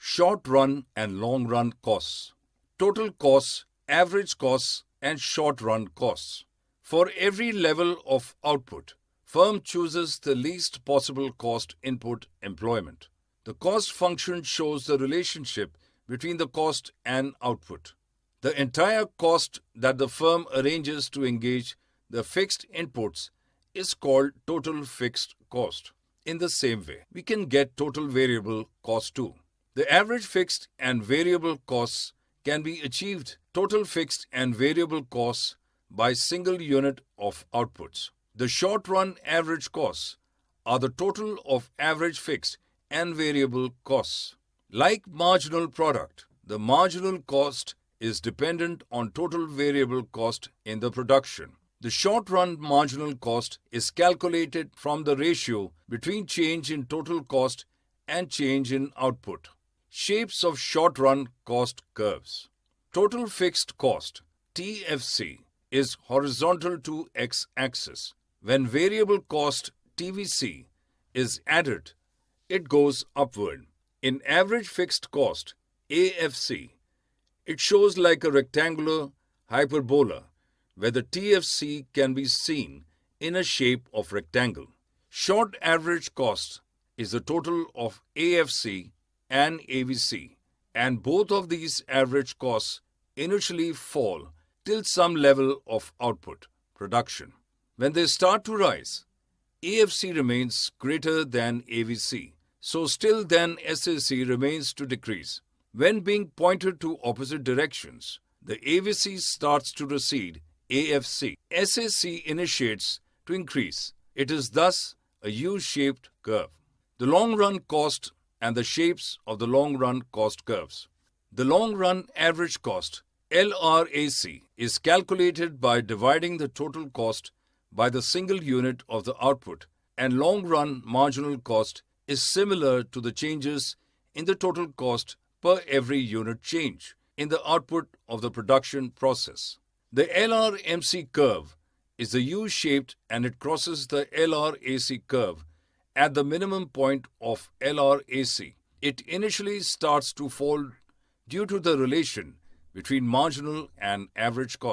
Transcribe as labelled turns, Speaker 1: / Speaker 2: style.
Speaker 1: Short run and long run costs. Total costs, average costs, and short run costs. For every level of output, firm chooses the least possible cost input employment. The cost function shows the relationship between the cost and output. The entire cost that the firm arranges to engage the fixed inputs is called total fixed cost. In the same way, we can get total variable cost too. The average fixed and variable costs can be achieved total fixed and variable costs by single unit of outputs. The short-run average costs are the total of average fixed and variable costs. Like marginal product, the marginal cost is dependent on total variable cost in the production. The short-run marginal cost is calculated from the ratio between change in total cost and change in output. Shapes of short-run cost curves. Total fixed cost, TFC, is horizontal to x-axis. When variable cost, TVC, is added, it goes upward. In average fixed cost, AFC, it shows like a rectangular hyperbola where the TFC can be seen in a shape of rectangle. Short average cost is the total of AFC and AVC, and both of these average costs initially fall till some level of output, production. When they start to rise, AFC remains greater than AVC, so still then SAC remains to decrease. When being pointed to opposite directions, the AVC starts to recede, AFC. SAC initiates to increase. It is thus a U-shaped curve. The long-run cost and the shapes of the long-run cost curves. The long-run average cost, LRAC, is calculated by dividing the total cost by the single unit of the output, and long-run marginal cost is similar to the changes in the total cost per every unit change in the output of the production process. The LRMC curve is a U-shaped and it crosses the LRAC curve at the minimum point of LRAC. It initially starts to fall due to the relation between marginal and average cost.